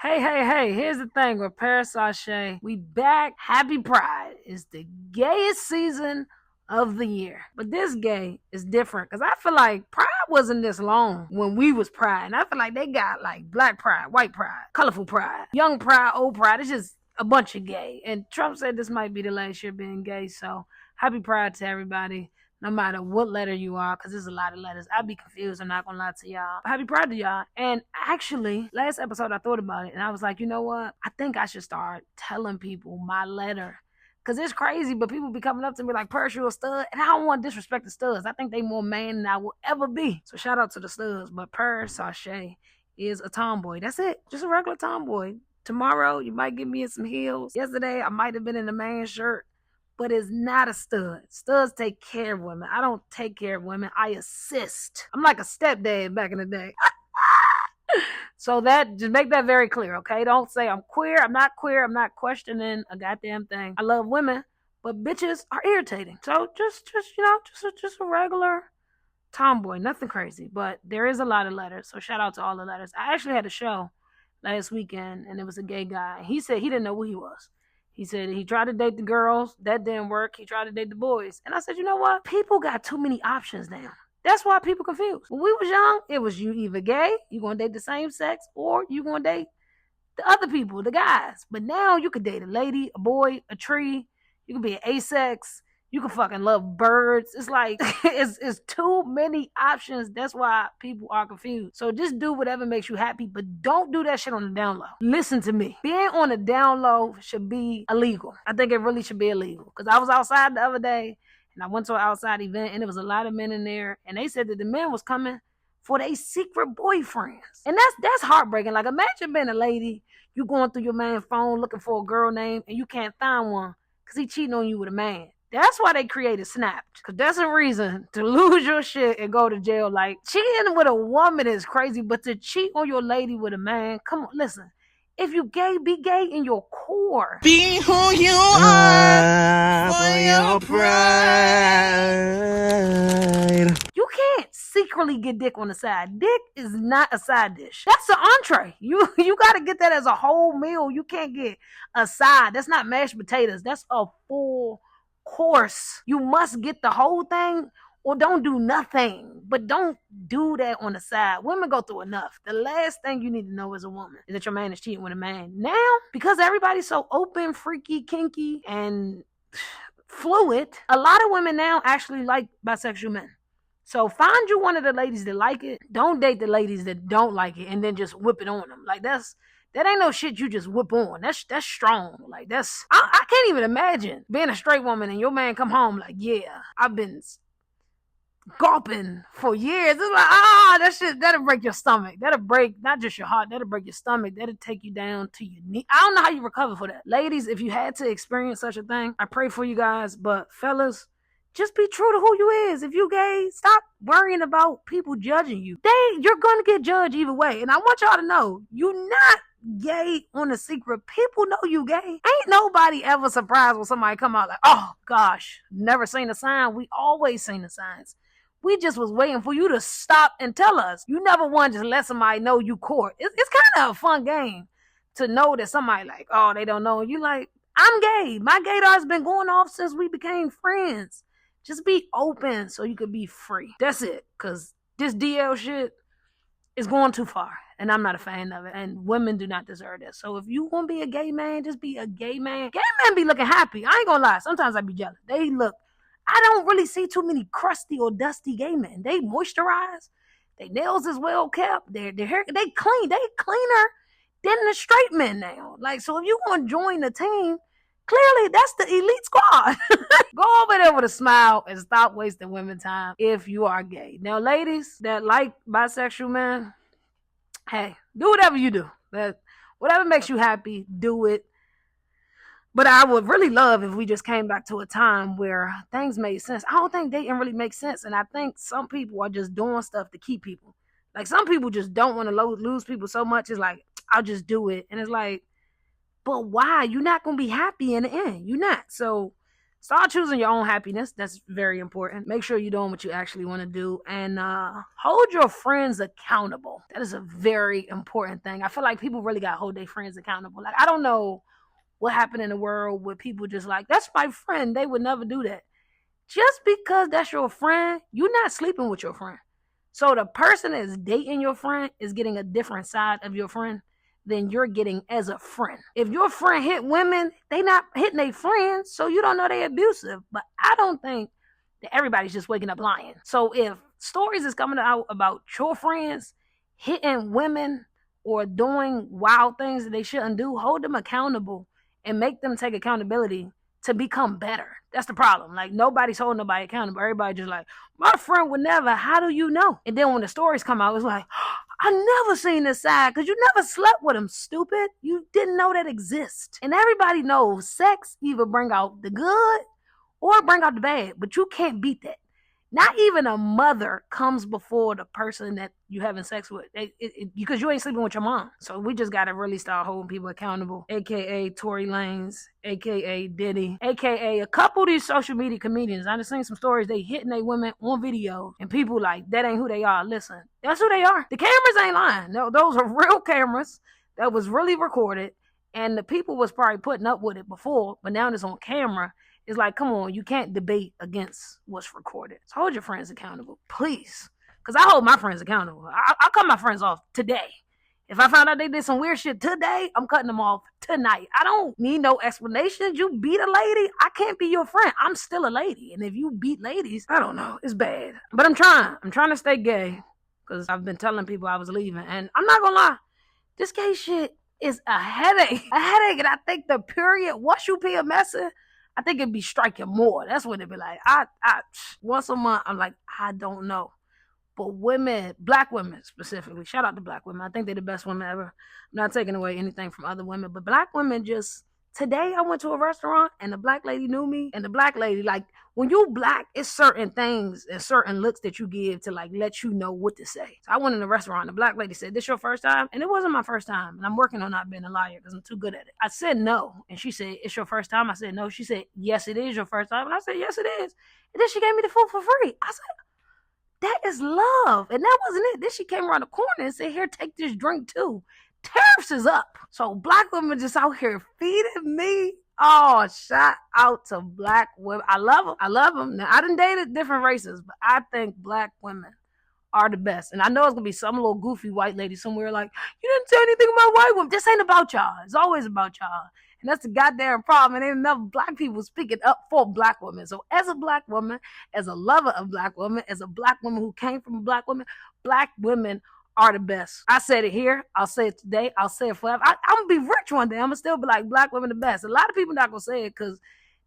Hey, here's the thing with Paris Sashay. We back. Happy Pride. It's the gayest season of the year. But this gay is different because I feel like Pride wasn't this long when we was Pride. And I feel like they got like Black Pride, White Pride, Colorful Pride, Young Pride, Old Pride. It's just a bunch of gay. And Trump said this might be the last year being gay. So happy Pride to everybody, no matter what letter you are, because there's a lot of letters. I'd be confused. I'm not gonna lie to y'all. Happy Pride to y'all. And actually, last episode I thought about it, and I was like, you know what? I think I should start telling people my letter. Cause it's crazy, but people be coming up to me like, Persh, you a stud? And I don't want to disrespect the studs. I think they more man than I will ever be. So shout out to the studs. But Paris Sashay is a tomboy. That's it. Just a regular tomboy. Tomorrow, you might get me in some heels. Yesterday, I might have been in a man shirt, but it's not a stud. Studs take care of women. I don't take care of women. I assist. I'm like a stepdad back in the day. So that, just make that very clear, okay? Don't say I'm queer. I'm not queer. I'm not questioning a goddamn thing. I love women, but bitches are irritating. So just a regular tomboy, nothing crazy. But there is a lot of letters. So shout out to all the letters. I actually had a show last weekend, and it was a gay guy. He said he didn't know who he was. He said he tried to date the girls. That didn't work. He tried to date the boys. And I said, you know what? People got too many options now. That's why people confused. When we was young, it was you either gay, you gonna date the same sex, or you gonna date the other people, the guys. But now you could date a lady, a boy, a tree. You can be an asex. You can fucking love birds. It's like it's too many options. That's why people are confused. So just do whatever makes you happy, but don't do that shit on the down low. Listen to me. Being on the down low should be illegal. I think it really should be illegal. Because I was outside the other day and I went to an outside event and there was a lot of men in there and they said that the men was coming for their secret boyfriends. And that's heartbreaking. Like imagine being a lady, you going through your man's phone looking for a girl name and you can't find one because he cheating on you with a man. That's why they created Snapped. Because that's a reason to lose your shit and go to jail. Like, cheating with a woman is crazy, but to cheat on your lady with a man, come on, listen. If you gay, be gay in your core. Be who you are for your pride. You can't secretly get dick on the side. Dick is not a side dish. That's an entree. You got to get that as a whole meal. You can't get a side. That's not mashed potatoes. That's a full course. You must get the whole thing or don't do nothing. But don't do that on the side. Women go through enough. The last thing you need to know as a woman is that your man is cheating with a man. Now, because everybody's so open, freaky, kinky, and fluid, a lot of women now actually like bisexual men. So find you one of the ladies that like it. Don't date the ladies that don't like it and then just whip it on them. Like that ain't no shit you just whip on. That's strong. Like I can't even imagine being a straight woman and your man come home like, yeah, I've been gulping for years. It's like, that shit, that'll break your stomach. That'll break not just your heart, that'll break your stomach. That'll take you down to your knee. I don't know how you recover for that. Ladies, if you had to experience such a thing, I pray for you guys. But fellas, just be true to who you is. If you gay, stop worrying about people judging you. You're gonna get judged either way. And I want y'all to know, you're not gay on the secret. People know you gay. Ain't nobody ever surprised when somebody come out like, oh gosh, never seen a sign. We always seen the signs. We just was waiting for you to stop and tell us. You never want to just let somebody know you court. It's kind of a fun game to know that somebody like, oh, they don't know. You like, I'm gay. My gaydar's been going off since we became friends. Just be open so you could be free. That's it. Because this DL shit is going too far. And I'm not a fan of it. And women do not deserve this. So if you want to be a gay man, just be a gay man. Gay men be looking happy. I ain't going to lie. Sometimes I be jealous. I don't really see too many crusty or dusty gay men. They moisturize. Their nails is well kept. Their hair, they clean. They cleaner than the straight men now. Like, so if you want to join the team, clearly that's the elite squad. Go over there with a smile and stop wasting women's time if you are gay. Now, ladies that like bisexual men, hey, do whatever you do. Whatever makes you happy, do it. But I would really love if we just came back to a time where things made sense. I don't think dating really makes sense. And I think some people are just doing stuff to keep people. Like some people just don't want to lose people so much. It's like, I'll just do it. And it's like, but why? You're not going to be happy in the end. You're not. So Start choosing your own happiness. That's very important. Make sure you're doing what you actually want to do, and hold your friends accountable. That is a very important thing. I feel like people really got to hold their friends accountable. Like, I don't know what happened in the world where people just like, that's my friend. They would never do that. Just because that's your friend, you're not sleeping with your friend. So the person that's dating your friend is getting a different side of your friend than you're getting as a friend. If your friend hit women, they not hitting their friends, so you don't know they abusive. But I don't think that everybody's just waking up lying. So if stories is coming out about your friends hitting women or doing wild things that they shouldn't do, hold them accountable and make them take accountability to become better. That's the problem. Like, nobody's holding nobody accountable. Everybody just like, my friend would never. How do you know? And then when the stories come out, it's like, I never seen this side because you never slept with him, stupid. You didn't know that exists. And everybody knows sex either bring out the good or bring out the bad, but you can't beat that. Not even a mother comes before the person that you having sex with, because you ain't sleeping with your mom. So we just gotta really start holding people accountable, aka Tory Lanez, aka Diddy, aka a couple of these social media comedians. I just seen some stories, they hitting they women on video, and people like, that ain't who they are. Listen, that's who they are. The cameras ain't lying. No, those are real cameras that was really recorded, and the people was probably putting up with it before, but now it's on camera. It's like, come on, you can't debate against what's recorded. So hold your friends accountable, please. Because I hold my friends accountable. I cut my friends off today. If I found out they did some weird shit today, I'm cutting them off tonight. I don't need no explanations. You beat a lady, I can't be your friend. I'm still a lady. And if you beat ladies, I don't know, it's bad. But I'm trying to stay gay. Because I've been telling people I was leaving. And I'm not going to lie, this gay shit is a headache. A headache. And I think the period, once you PMSing, I think it'd be striking more. That's what it'd be like. I once a month, I'm like, I don't know. But women, black women specifically, shout out to black women. I think they're the best women ever. I'm not taking away anything from other women, but black women just, today I went to a restaurant and the black lady knew me. And the black lady, like, when you black, it's certain things and certain looks that you give to like let you know what to say. So I went in the restaurant. The black lady said, "This your first time?" And it wasn't my first time. And I'm working on not being a liar because I'm too good at it. I said no. And she said, "It's your first time?" I said no. She said, "Yes, it is your first time." And I said, "Yes, it is." And then she gave me the food for free. I said, that is love. And that wasn't it. Then she came around the corner and said, "Here, take this drink too." Tariffs is up. So black women just out here feeding me. Oh, shout out to black women. I love them. I love them. Now, I done dated different races, but I think black women are the best. And I know it's going to be some little goofy white lady somewhere like, you didn't say anything about white women. This ain't about y'all. It's always about y'all. And that's the goddamn problem. And ain't enough black people speaking up for black women. So as a black woman, as a lover of black women, as a black woman who came from a black woman are the best. I said it here. I'll say it today. I'll say it forever. I'm going to be rich one day. I'm going to still be like, black women the best. A lot of people not going to say it because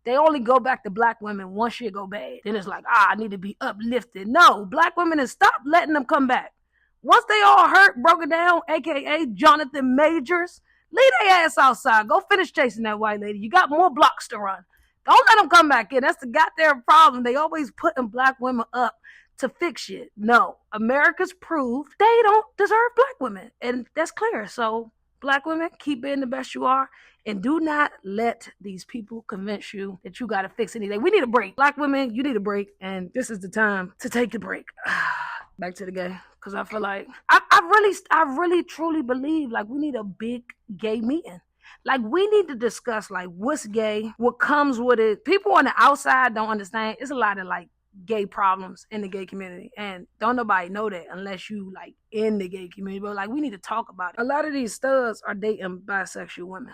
they only go back to black women once shit go bad. Then it's like, I need to be uplifted. No, black women, is stop letting them come back. Once they all hurt, broken down, a.k.a. Jonathan Majors, leave their ass outside. Go finish chasing that white lady. You got more blocks to run. Don't let them come back in. That's the goddamn problem. They always putting black women up to fix shit. No, America's proved they don't deserve black women. And that's clear. So black women, keep being the best you are. And do not let these people convince you that you got to fix anything. We need a break. Black women, you need a break. And this is the time to take the break. Back to the gay. Because I feel like, I really truly believe like we need a big gay meeting. Like we need to discuss like what's gay, what comes with it. People on the outside don't understand. It's a lot of like gay problems in the gay community, and don't nobody know that unless you like in the gay community. But like we need to talk about it. A lot of these studs are dating bisexual women.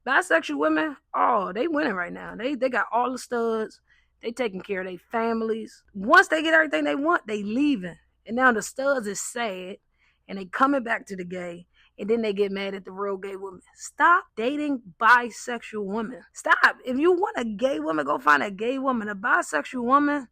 Bisexual women, oh, they winning right now. They got all the studs. They taking care of their families. Once they get everything they want, they leaving. And now the studs is sad, and they coming back to the gay, and then they get mad at the real gay women. Stop dating bisexual women. Stop. If you want a gay woman, go find a gay woman. A bisexual woman,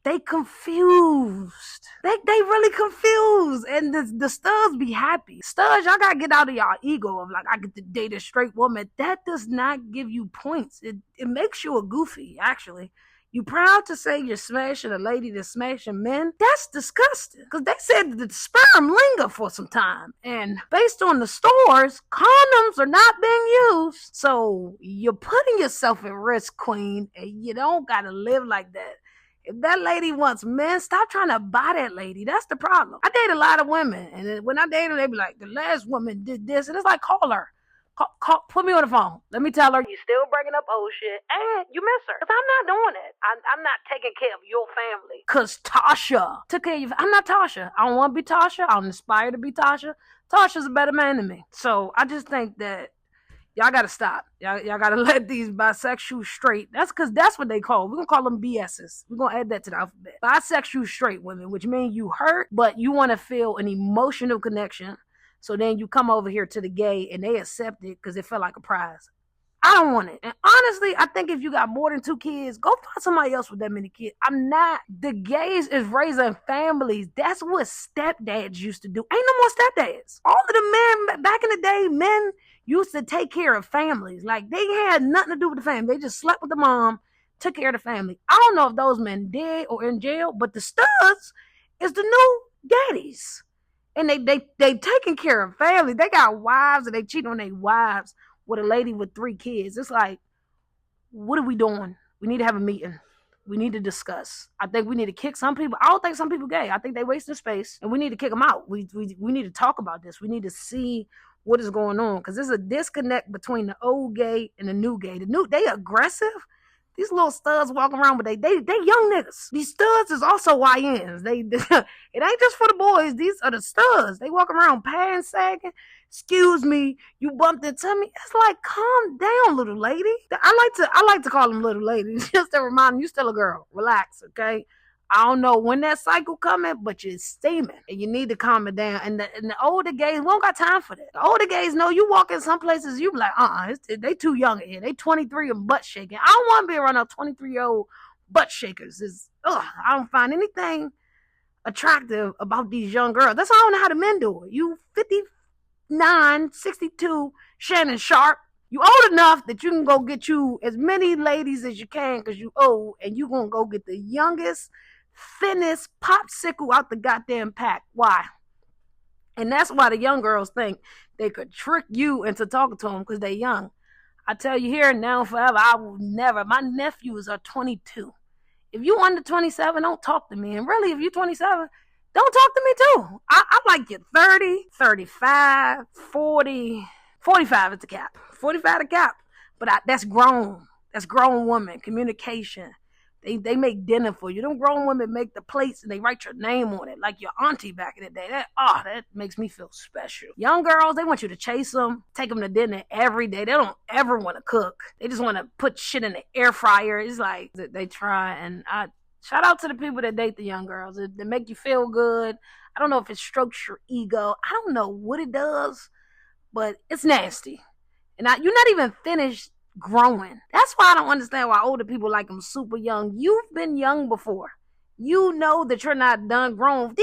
they confused. They really confused. And the studs be happy. Studs, y'all gotta get out of y'all ego of like, I get to date a straight woman. That does not give you points. It makes you a goofy, actually. You proud to say you're smashing a lady that's smashing men? That's disgusting. Because they said that the sperm linger for some time. And based on the stores, condoms are not being used. So you're putting yourself at risk, queen. And you don't got to live like that. If that lady wants men, stop trying to buy that lady. That's the problem. I date a lot of women. And when I date her, they be like, the last woman did this. And it's like, call her. Put me on the phone. Let me tell her you still bringing up old shit and you miss her. Because I'm not doing it. I'm not taking care of your family. Because Tasha took care of you. I'm not Tasha. I don't want to be Tasha. I don't aspire to be Tasha. Tasha's a better man than me. So I just think that y'all got to stop. Y'all got to let these bisexual straight. That's because that's what they call. We're going to call them BSs. We're going to add that to the alphabet. Bisexual straight women, which means you hurt, but you want to feel an emotional connection. So then you come over here to the gay and they accept it because it felt like a prize. I don't want it. And honestly, I think if you got more than 2 kids, go find somebody else with that many kids. I'm not. The gays is raising families. That's what stepdads used to do. Ain't no more stepdads. All of the men, back in the day, men used to take care of families. Like, they had nothing to do with the family. They just slept with the mom, took care of the family. I don't know if those men dead or in jail, but the studs is the new daddies. And they taking care of family. They got wives and they cheat on their wives with a lady with 3 kids. It's like, what are we doing? We need to have a meeting. We need to discuss. I think we need to kick some people. I don't think some people gay. I think they wasting space and we need to kick them out. We need to talk about this. We need to see what is going on because there's a disconnect between the old gay and the new gay. They aggressive. These little studs walking around, but they young niggas. These studs is also YNs. It ain't just for the boys. These are the studs. They walk around pants sagging. Excuse me, you bumped into me. It's like, calm down, little lady. I like to call them little ladies just to remind them you still a girl. Relax, okay? I don't know when that cycle coming, but you're steaming and you need to calm it down. And the older gays, we don't got time for that. The older gays know you walk in some places, you be like, they too young here. They 23 and butt shaking. I don't want to be around no 23-year-old butt shakers. I don't find anything attractive about these young girls. That's why I don't know how the men do it. You 59, 62, Shannon Sharp. You old enough that you can go get you as many ladies as you can because you old and you going to go get the youngest, thinnest popsicle out the goddamn pack. Why? And that's why the young girls think they could trick you into talking to them because they're young. I tell you here and now forever, I will never. My nephews are 22. If you under 27, don't talk to me. And really, if you're 27, don't talk to me too. I like you 30, 35, 40, 45 is the cap. 45 the cap. But that's grown. That's grown woman. Communication. They make dinner for you. Them grown women make the plates and they write your name on it like your auntie back in the day. That makes me feel special. Young girls, they want you to chase them, take them to dinner every day. They don't ever want to cook. They just want to put shit in the air fryer. It's like they try. And I shout out to the people that date the young girls. They make you feel good. I don't know if it strokes your ego. I don't know what it does, but it's nasty. And you're not even finished growing. That's why I don't understand why older people like them super young. You've been young before. You know that you're not done grown.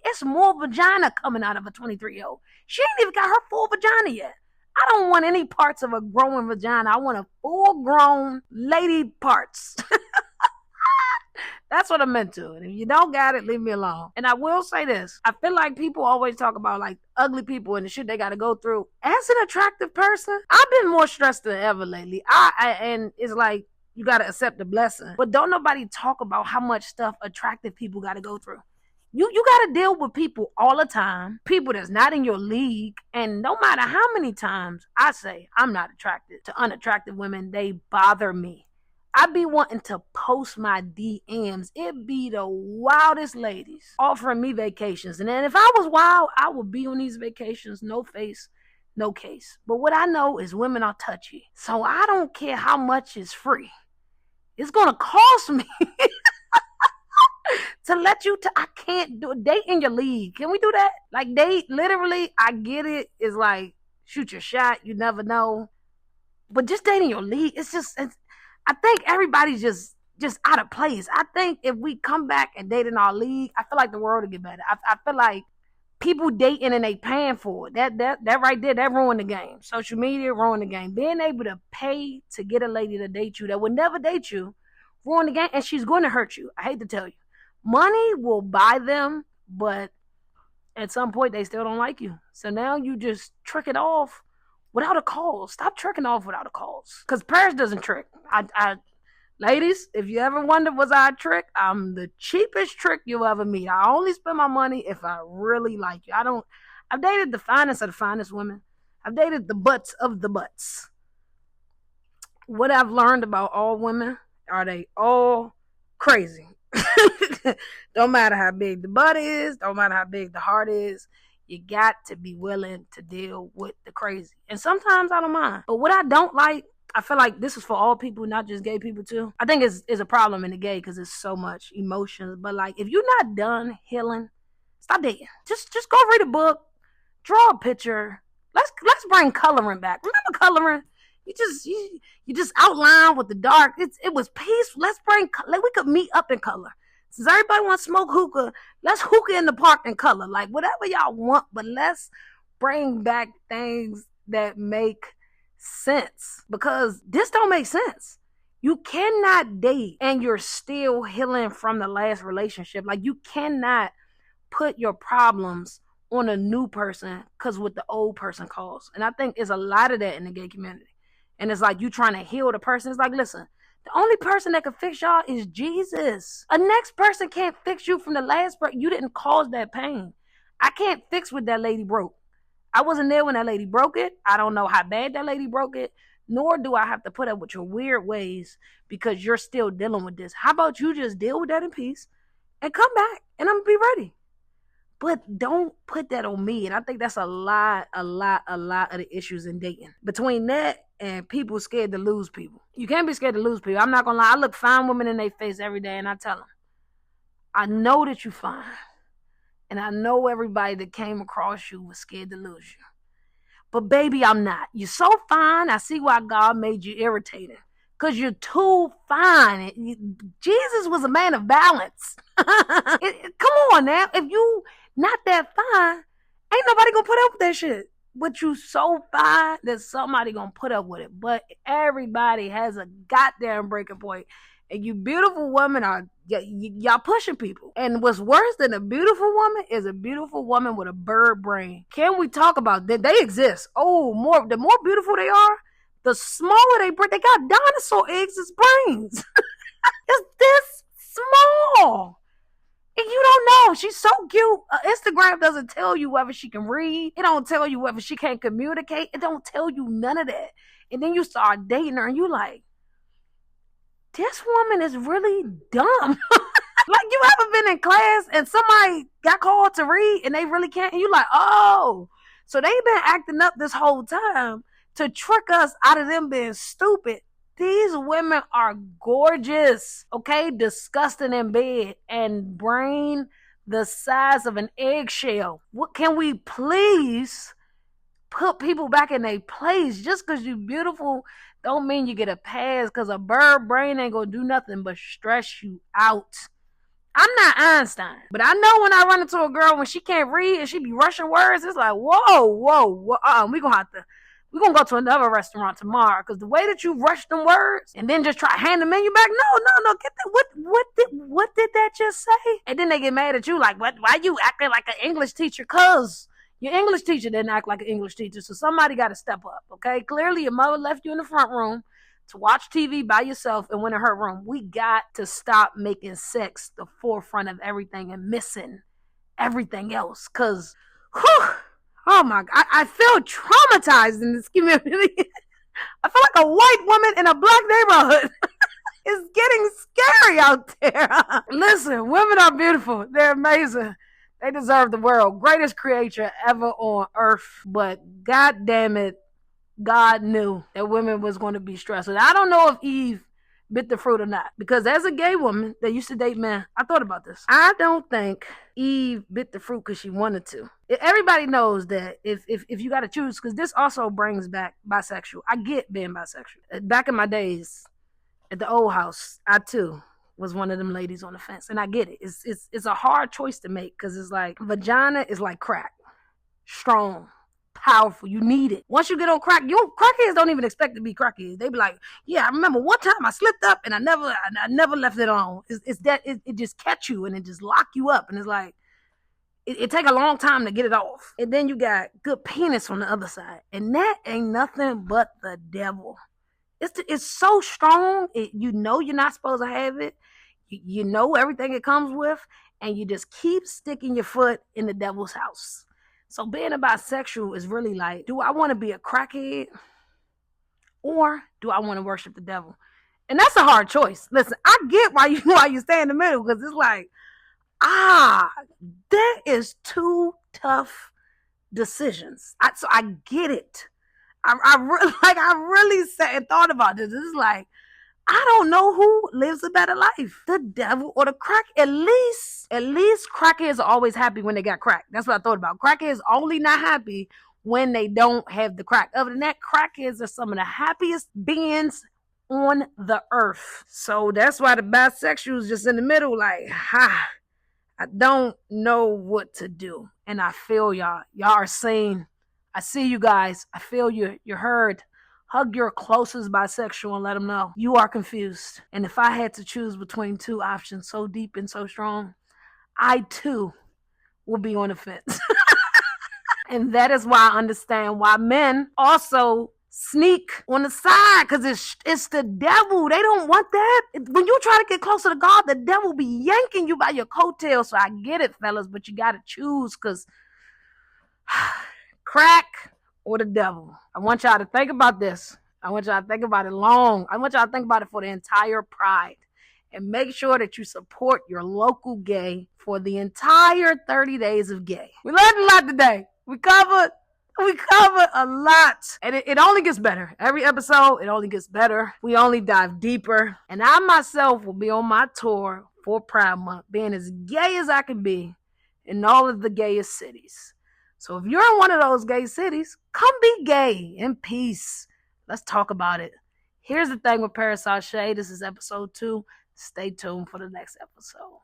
It's more vagina coming out of a 23-year-old. She ain't even got her full vagina yet. I don't want any parts of a growing vagina. I want a full-grown lady parts. That's what I'm into. And if you don't got it, leave me alone. And I will say this. I feel like people always talk about like ugly people and the shit they got to go through. As an attractive person, I've been more stressed than ever lately. And it's like you got to accept the blessing. But don't nobody talk about how much stuff attractive people got to go through. You got to deal with people all the time. People that's not in your league. And no matter how many times I say I'm not attracted to unattractive women, they bother me. I be wanting to post my DMs. It be the wildest ladies offering me vacations. And then if I was wild, I would be on these vacations, no face, no case. But what I know is women are touchy. So I don't care how much is free. It's going to cost me to let you, I can't do it. Date in your league. Can we do that? Like date, literally, I get it. It's like, shoot your shot. You never know. But just dating your league, I think everybody's just out of place. I think if we come back and date in our league, I feel like the world will get better. I feel like people dating and they paying for it. That right there, that ruined the game. Social media ruined the game. Being able to pay to get a lady to date you that would never date you ruin the game, and she's going to hurt you. I hate to tell you. Money will buy them, but at some point they still don't like you. So now you just trick it off without a cause. Stop tricking off without a cause. Because Paris doesn't trick. Ladies, if you ever wonder was I a trick, I'm the cheapest trick you'll ever meet. I only spend my money if I really like you. I've dated the finest of the finest women. I've dated the butts of the butts. What I've learned about all women are they all crazy. Don't matter how big the butt is, don't matter how big the heart is, you got to be willing to deal with the crazy. And sometimes I don't mind. But what I don't like, I feel like this is for all people, not just gay people too. I think it's a problem in the gay because it's so much emotions. But like, if you're not done healing, stop dating. Just go read a book, draw a picture. Let's bring coloring back. Remember coloring? You just outline with the dark. It was peaceful. We could meet up in color. Since everybody wants to smoke hookah, let's hookah in the park in color. Like whatever y'all want, but let's bring back things that make sense, because this don't make sense. You cannot date and you're still healing from the last relationship. Like you cannot put your problems on a new person because what the old person caused. And I think there's a lot of that in the gay community. And it's like you trying to heal the person. It's like, listen, the only person that can fix y'all is Jesus. A next person can't fix you from the last person. You didn't cause that pain. I can't fix what that lady broke. I wasn't there when that lady broke it. I don't know how bad that lady broke it, nor do I have to put up with your weird ways because you're still dealing with this. How about you just deal with that in peace and come back and I'm going to be ready. But don't put that on me. And I think that's a lot of the issues in dating. Between that and people scared to lose people. You can't be scared to lose people. I'm not going to lie. I look fine women in their face every day and I tell them, I know that you're fine. And I know everybody that came across you was scared to lose you. But baby, I'm not. You're so fine. I see why God made you irritating. Because you're too fine. Jesus was a man of balance. Come on now. If you not that fine, ain't nobody going to put up with that shit. But you so fine that somebody going to put up with it. But everybody has a goddamn breaking point. And you beautiful women are, y'all pushing people. And what's worse than a beautiful woman is a beautiful woman with a bird brain. Can we talk about that? They exist. Oh, the more beautiful they are, the smaller they brain. They got dinosaur eggs as brains. It's this small. And you don't know. She's so cute. Instagram doesn't tell you whether she can read. It don't tell you whether she can communicate. It don't tell you none of that. And then you start dating her and you like, this woman is really dumb. Like you ever been in class and somebody got called to read and they really can't, and you like, oh, so they've been acting up this whole time to trick us out of them being stupid. These women are gorgeous, okay? Disgusting in bed and brain the size of an eggshell. What can we please put people back in their place? Just because you're beautiful don't mean you get a pass, because a bird brain ain't gonna do nothing but stress you out. I'm not Einstein, but I know when I run into a girl when she can't read and she be rushing words, it's like, whoa. We're gonna go to another restaurant tomorrow, because the way that you rush them words and then just try to hand the menu back, no, get that. What did that just say? And then they get mad at you like, what? Why you acting like an English teacher? Cause your English teacher didn't act like an English teacher, so somebody got to step up, okay? Clearly, your mother left you in the front room to watch TV by yourself and went in her room. We got to stop making sex the forefront of everything and missing everything else, because, oh my God, I feel traumatized in this community. I feel like a white woman in a black neighborhood. It's getting scary out there. Listen, women are beautiful. They're amazing. They deserve the world. Greatest creature ever on earth. But God damn it, God knew that women was going to be stressed. And I don't know if Eve bit the fruit or not. Because as a gay woman that used to date men, I thought about this. I don't think Eve bit the fruit because she wanted to. Everybody knows that if you got to choose, because this also brings back bisexual. I get being bisexual. Back in my days at the old house, I too was one of them ladies on the fence. And I get it. It's a hard choice to make, because it's like vagina is like crack. Strong, powerful. You need it. Once you get on crack, crackheads don't even expect to be crackheads. They be like, yeah, I remember one time I slipped up and I never left it on. It's that it just catch you and it just lock you up. And it's like, it take a long time to get it off. And then you got good penis on the other side. And that ain't nothing but the devil. It's so strong. You know you're not supposed to have it. You know everything it comes with. And you just keep sticking your foot in the devil's house. So being a bisexual is really like, do I want to be a crackhead? Or do I want to worship the devil? And that's a hard choice. Listen, I get why you stay in the middle, because it's like, that is two tough decisions. So I get it. I really sat and thought about this. It's like, I don't know who lives a better life, the devil or the crack. At least crackheads are always happy when they got crack. That's what I thought about. Crackheads only not happy when they don't have the crack. Other than that, crackheads are some of the happiest beings on the earth. So that's why the bisexuals just in the middle, like, I don't know what to do. And I feel y'all. Y'all are seen. I see you guys. I feel you. You're heard. Hug your closest bisexual and let them know you are confused. And if I had to choose between two options so deep and so strong, I too will be on the fence. And that is why I understand why men also sneak on the side, because it's the devil. They don't want that. When you try to get closer to God, the devil be yanking you by your coattails. So I get it, fellas, but you got to choose, because crack or the devil. I want y'all to think about this. I want y'all to think about it long. I want y'all to think about it for the entire Pride. And make sure that you support your local gay for the entire 30 days of gay. We learned a lot today. We covered a lot. And it only gets better. Every episode, it only gets better. We only dive deeper. And I myself will be on my tour for Pride Month, being as gay as I can be in all of the gayest cities. So if you're in one of those gay cities, come be gay in peace. Let's talk about it. Here's the thing with Paris Sashay. This is episode 2. Stay tuned for the next episode.